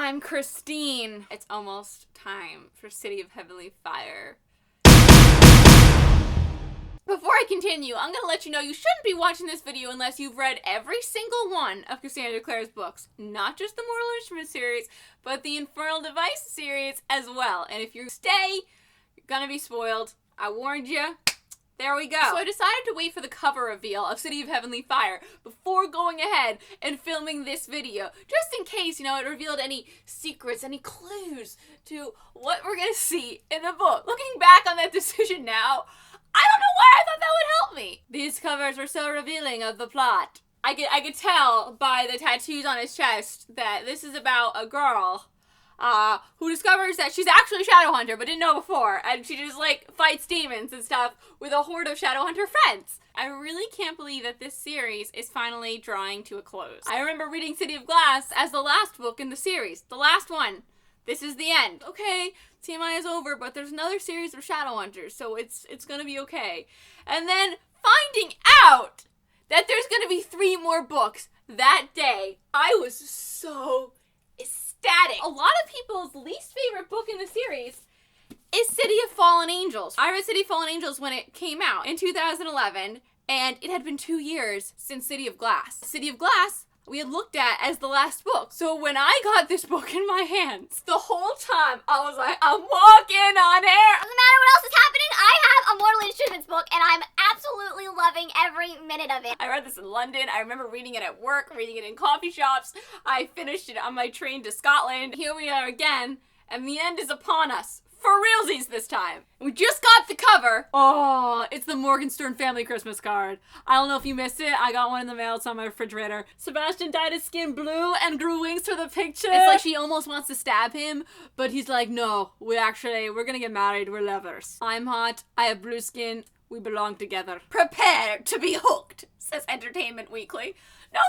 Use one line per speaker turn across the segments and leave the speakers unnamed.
I'm Christine. It's almost time for City of Heavenly Fire. Before I continue, I'm going to let you know you shouldn't be watching this video unless you've read every single one of Cassandra Clare's books. Not just the Mortal Instruments series, but the Infernal Device series as well. And if you stay, you're going to be spoiled. I warned you. There we go. So I decided to wait for the cover reveal of City of Heavenly Fire before going ahead and filming this video. Just in case, it revealed any secrets, any clues to what we're going to see in the book. Looking back on that decision now, I don't know why I thought that would help me. These covers were so revealing of the plot. I could tell by the tattoos on his chest that this is about a girl who discovers that she's actually a Shadowhunter, but didn't know before, and she just, fights demons and stuff with a horde of Shadowhunter friends. I really can't believe that this series is finally drawing to a close. I remember reading City of Glass as the last book in the series. The last one. This is the end. Okay, TMI is over, but there's another series of Shadowhunters, so it's gonna be okay. And then finding out that there's gonna be 3 more books that day, I was so ecstatic. A lot of people's least favorite book in the series is City of Fallen Angels. I read City of Fallen Angels when it came out in 2011, and it had been 2 years since City of Glass. City of Glass we had looked at as the last book. So when I got this book in my hands, the whole time I was like, I'm walking on air.
Doesn't matter what else is happening, I have a Mortal Instruments book and I'm absolutely loving every minute of it.
I read this in London. I remember reading it at work, reading it in coffee shops. I finished it on my train to Scotland. Here we are again, and the end is upon us. For realsies this time. We just got the cover. Oh, it's the Morgenstern family Christmas card. I don't know if you missed it. I got one in the mail. It's on my refrigerator. Sebastian dyed his skin blue and grew wings for the picture. It's like she almost wants to stab him, but he's like, no, we're gonna get married. We're lovers. I'm hot. I have blue skin. We belong together. Prepare to be hooked, says Entertainment Weekly. No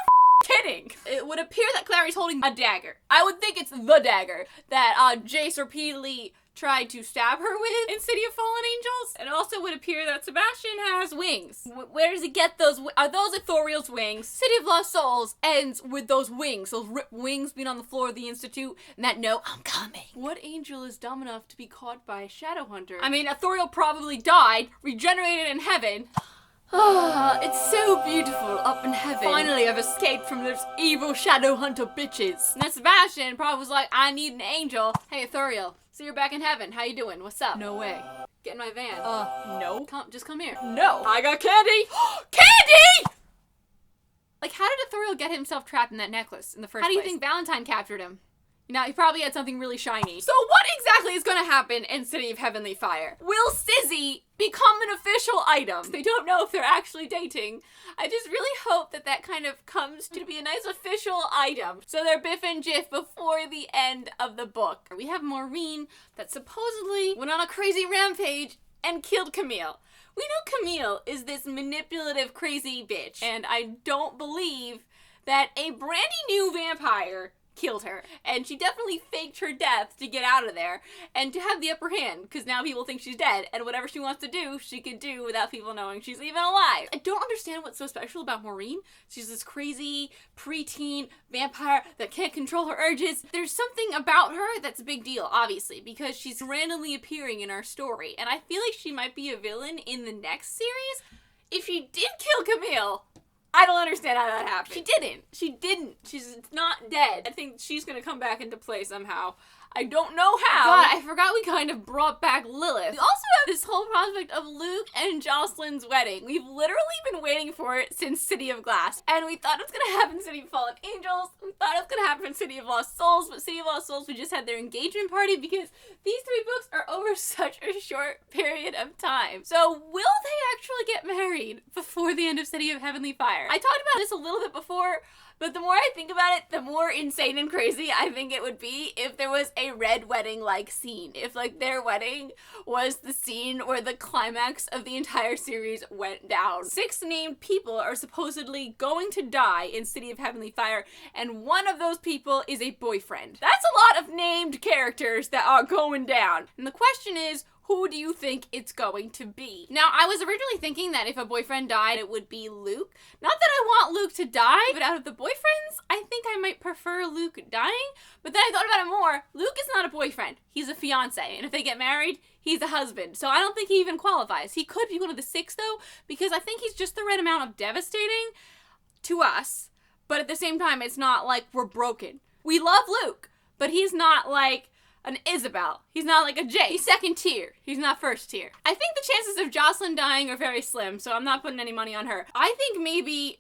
kidding. It would appear that Clary's holding a dagger. I would think it's the dagger that Jace repeatedly tried to stab her with in City of Fallen Angels. It also would appear that Sebastian has wings. Where does he get those? Are those Ithoriel's wings? City of Lost Souls ends with those wings, those ripped wings being on the floor of the Institute, and that note, I'm coming. What angel is dumb enough to be caught by a Shadowhunter? I mean, Ithoriel probably died, regenerated in heaven. Ah, it's so beautiful up in heaven. Finally, I've escaped from those evil Shadowhunter bitches. And then Sebastian probably was like, I need an angel. Hey, Ithoriel, so you're back in heaven. How you doing? What's up? No way. Get in my van. No. Just come here. No. I got candy. Candy! How did Ithoriel get himself trapped in that necklace in the first place? How do you think Valentine captured him? He probably had something really shiny. So what exactly is going to happen in City of Heavenly Fire? Will Sizzy become an official item? They don't know if they're actually dating. I just really hope that kind of comes to be a nice official item. So they're Biff and Jiff before the end of the book. We have Maureen that supposedly went on a crazy rampage and killed Camille. We know Camille is this manipulative, crazy bitch. And I don't believe that a brandy new vampire killed her, and she definitely faked her death to get out of there and to have the upper hand, because now people think she's dead, and whatever she wants to do, she can do without people knowing she's even alive. I don't understand what's so special about Maureen. She's this crazy preteen vampire that can't control her urges. There's something about her that's a big deal, obviously, because she's randomly appearing in our story, and I feel like she might be a villain in the next series. If she did kill Camille, I don't understand how that happened. She didn't. She's not dead. I think she's gonna come back into play somehow. I don't know how. God, I forgot we kind of brought back Lilith. We also have this whole prospect of Luke and Jocelyn's wedding. We've literally been waiting for it since City of Glass. And we thought it was gonna happen in City of Fallen Angels. We thought it was gonna happen in City of Lost Souls. But City of Lost Souls, we just had their engagement party because these 3 books are over such a short period of time. So will they actually get married before the end of City of Heavenly Fire? I talked about this a little bit before, but the more I think about it, the more insane and crazy I think it would be if there was a red wedding-like scene. If, their wedding was the scene where the climax of the entire series went down. 6 named people are supposedly going to die in City of Heavenly Fire, and one of those people is a boyfriend. That's a lot of named characters that are going down. And the question is, who do you think it's going to be? Now, I was originally thinking that if a boyfriend died, it would be Luke. Not that I want Luke to die, but out of the boyfriends, I think I might prefer Luke dying. But then I thought about it more. Luke is not a boyfriend. He's a fiance. And if they get married, he's a husband. So I don't think he even qualifies. He could be one of the 6, though, because I think he's just the right amount of devastating to us. But at the same time, it's not like we're broken. We love Luke, but he's not like an Isabel. He's not like a Jay. He's second tier. He's not first tier. I think the chances of Jocelyn dying are very slim, so I'm not putting any money on her. I think maybe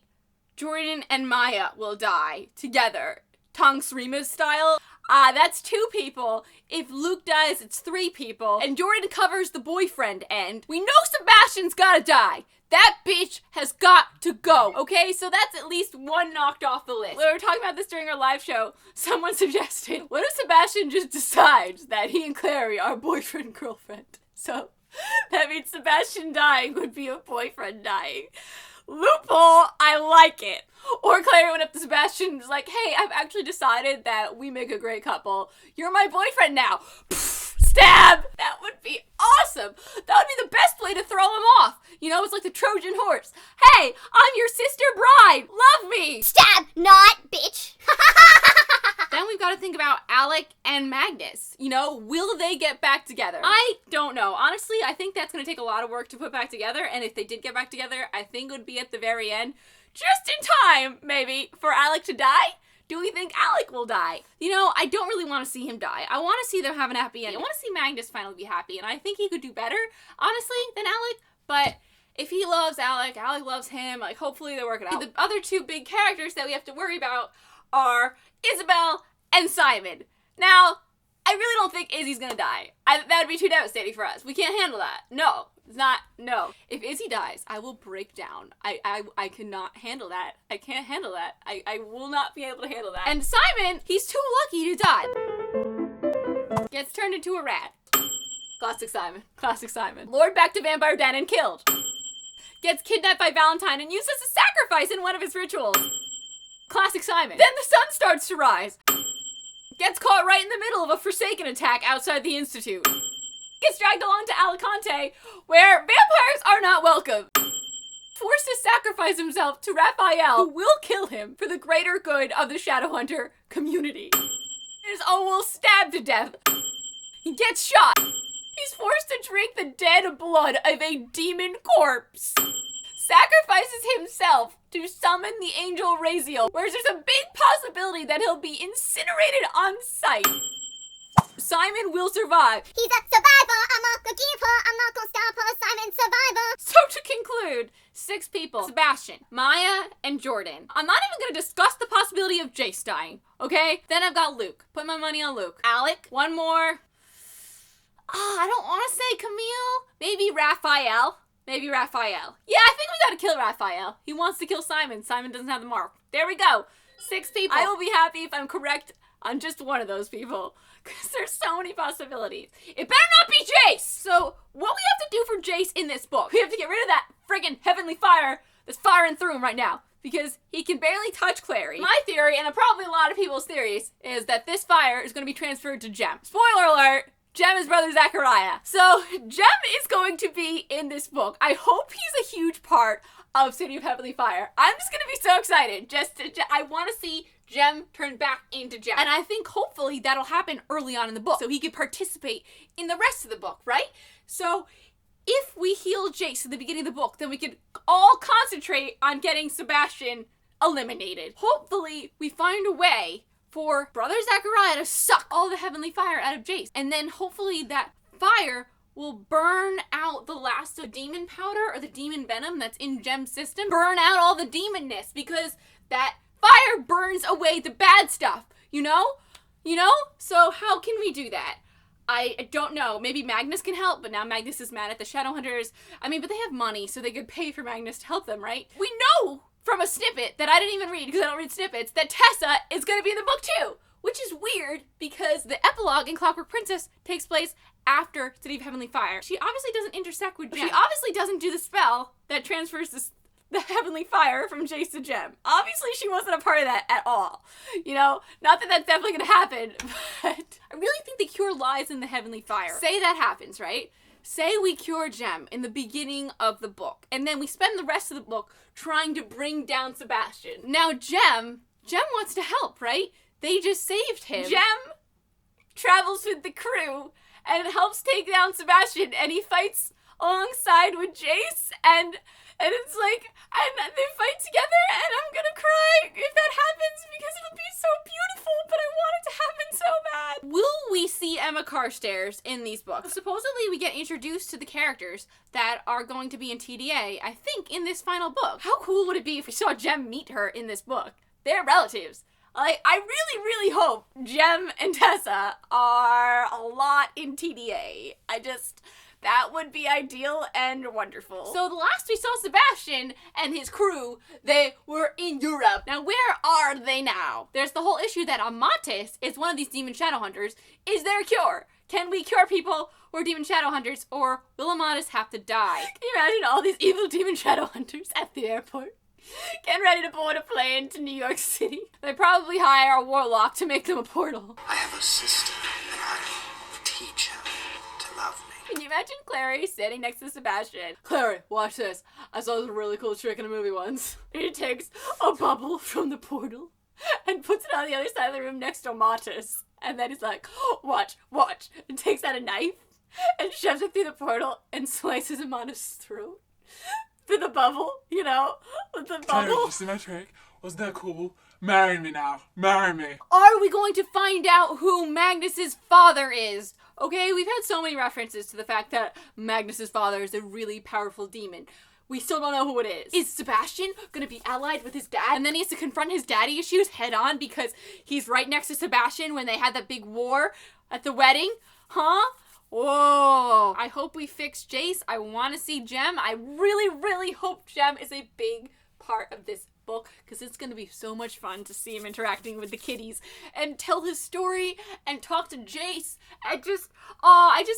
Jordan and Maya will die together. Tonks Remus style. That's 2 people. If Luke dies, it's 3 people. And Jordan covers the boyfriend end. We know Sebastian's gotta die. That bitch has got to go, okay? So that's at least 1 knocked off the list. We were talking about this during our live show. Someone suggested, what if Sebastian just decides that he and Clary are boyfriend-girlfriend? So that means Sebastian dying would be a boyfriend dying. Loophole, I like it. Or Clary went up to Sebastian and was like, hey, I've actually decided that we make a great couple. You're my boyfriend now. Stab! That would be awesome. That would be the best way to throw him off. You know, it's like the Trojan horse. Hey, I'm your sister bride. Love me.
Stab, not bitch.
Then we've got to think about Alec and Magnus. You know, will they get back together? I don't know. Honestly, I think that's going to take a lot of work to put back together. And if they did get back together, I think it would be at the very end. Just in time, maybe, for Alec to die. Do we think Alec will die? You know, I don't really want to see him die. I want to see them have an happy ending. I want to see Magnus finally be happy, and I think he could do better, honestly, than Alec. But if he loves Alec, Alec loves him, like, hopefully they work it out. The other 2 big characters that we have to worry about are Isabel and Simon. Now, I really don't think Izzy's gonna die. That would be too devastating for us. We can't handle that. No. It's not, no. If Izzy dies, I will break down. I cannot handle that. I can't handle that. I will not be able to handle that. And Simon, he's too lucky to die. Gets turned into a rat. Classic Simon. Classic Simon. Lured back to Vampire Den and killed. Gets kidnapped by Valentine and used as a sacrifice in one of his rituals. Classic Simon. Then the sun starts to rise. Gets caught right in the middle of a Forsaken attack outside the Institute. Gets dragged along to Alicante, where vampires are not welcome. Forced to sacrifice himself to Raphael, who will kill him for the greater good of the Shadowhunter community. Is almost stabbed to death. He gets shot. He's forced to drink the dead blood of a demon corpse. Sacrifices himself to summon the angel Raziel, whereas there's a big possibility that he'll be incinerated on sight. Simon will survive.
He's a survivor. I'm not gonna give her. I'm not gonna stop her. Simon, survivor.
So to conclude, 6 people. Sebastian, Maya, and Jordan. I'm not even gonna discuss the possibility of Jace dying, okay? Then I've got Luke. Put my money on Luke. Alec, 1 more. I don't want to say Camille. Maybe Raphael. Maybe Raphael. Yeah, I think we gotta kill Raphael. He wants to kill Simon. Simon doesn't have the mark. There we go. 6 people. I will be happy if I'm correct on just one of those people. Because there's so many possibilities. It better not be Jace! So, what we have to do for Jace in this book, we have to get rid of that friggin' heavenly fire that's firing through him right now. Because he can barely touch Clary. My theory, and probably a lot of people's theories, is that this fire is going to be transferred to Jem. Spoiler alert! Jem is brother Zachariah. So, Jem is going to be in this book. I hope he's a huge part of City of Heavenly Fire. I'm just going to be so excited. I want to see Jem turn back into Jem. And I think hopefully that'll happen early on in the book so he can participate in the rest of the book, right? So if we heal Jace at the beginning of the book, then we can all concentrate on getting Sebastian eliminated. Hopefully we find a way for Brother Zachariah to suck all the heavenly fire out of Jace. And then hopefully that fire will burn out the last of the demon powder or the demon venom that's in Jem's system. Burn out all the demonness because that fire burns away the bad stuff, you know? You know? So how can we do that? I don't know. Maybe Magnus can help, but now Magnus is mad at the Shadowhunters. I mean, but they have money, so they could pay for Magnus to help them, right? We know from a snippet that I didn't even read, because I don't read snippets, that Tessa is going to be in the book too, which is weird because the epilogue in Clockwork Princess takes place after City of Heavenly Fire. She obviously doesn't intersect with Jem. She obviously doesn't do the spell that transfers the heavenly fire from Jace to Jem. Obviously, she wasn't a part of that at all. You know, not that that's definitely going to happen, but I really think the cure lies in the heavenly fire. Say that happens, right? Say we cure Jem in the beginning of the book, and then we spend the rest of the book trying to bring down Sebastian. Now Jem wants to help, right? They just saved him. Jem travels with the crew and helps take down Sebastian, and he fights alongside with Jace, and it's like, and they fight together, and I'm gonna cry if that happens because it'll be so beautiful, but I want it to happen so bad. Will we see Emma Carstairs in these books? Supposedly we get introduced to the characters that are going to be in TDA, I think, in this final book. How cool would it be if we saw Jem meet her in this book? They're relatives. Like, I really, really hope Jem and Tessa are a lot in TDA. That would be ideal and wonderful. So the last we saw Sebastian and his crew, they were in Europe. Now where are they now? There's the whole issue that Amatis is one of these demon shadow hunters. Is there a cure? Can we cure people who are demon shadow hunters, or will Amatis have to die? Can you imagine all these evil demon shadow hunters at the airport? Getting ready to board a plane to New York City. They probably hire a warlock to make them a portal.
I have a sister, and I teach her to love me.
Can you imagine Clary sitting next to Sebastian? Clary, watch this. I saw this really cool trick in a movie once. He takes a bubble from the portal and puts it on the other side of the room next to Amatis. And then he's like, watch, and takes out a knife and shoves it through the portal and slices Amatis' throat. Through the bubble, with the bubble.
Clary, you see my trick? Wasn't that cool? Marry me now. Marry me.
Are we going to find out who Magnus's father is? Okay, we've had so many references to the fact that Magnus's father is a really powerful demon. We still don't know who it is. Is Sebastian gonna be allied with his dad? And then he has to confront his daddy issues head on because he's right next to Sebastian when they had that big war at the wedding? Huh? Whoa. I hope we fix Jace. I want to see Jem. I really, really hope Jem is a big part of this book, because it's going to be so much fun to see him interacting with the kiddies and tell his story and talk to Jace and just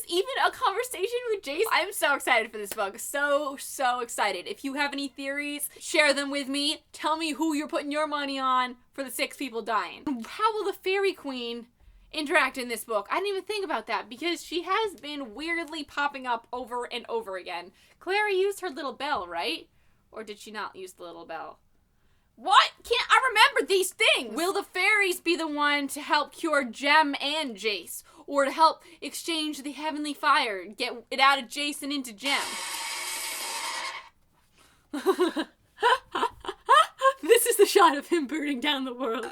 even a conversation with Jace. I'm so excited for this book. So excited. If you have any theories, share them with me. Tell me who you're putting your money on for the 6 people dying. How will the Fairy Queen interact in this book? I didn't even think about that because she has been weirdly popping up over and over again. Clary used her little bell, right? Or did she not use the little bell? What? Can't I remember these things? Will the fairies be the one to help cure Jem and Jace? Or to help exchange the heavenly fire, get it out of Jace and into Jem? This is the shot of him burning down the world.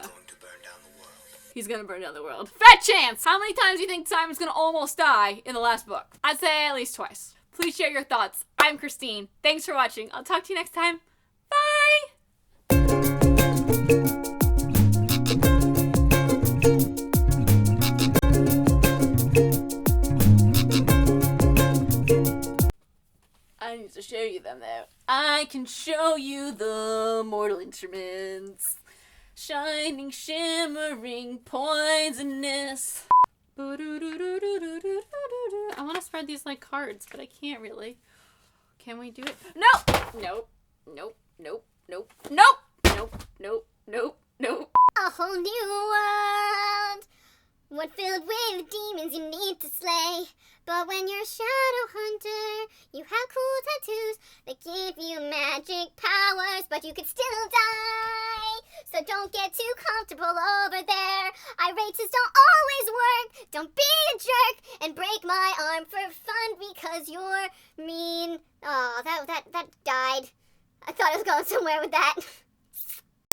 He's gonna burn down the world. Fat chance! How many times do you think Simon's gonna almost die in the last book? I'd say at least twice. Please share your thoughts. I'm Christine. Thanks for watching. I'll talk to you next time. Bye! I need to show you them though. I can show you the mortal instruments. Shining, shimmering, poisonous. I want to spread these like cards, but I can't really. Can we do it? Nope. Nope.
A whole new world, one filled with demons you need to slay. But when you're a shadow hunter, you have cool tattoos that give you magic powers, but you could still die. So don't get too comfortable over there. Irates don't always work. Don't be a jerk and break my arm for fun because you're mean. Oh, that died. I thought I was going somewhere with that.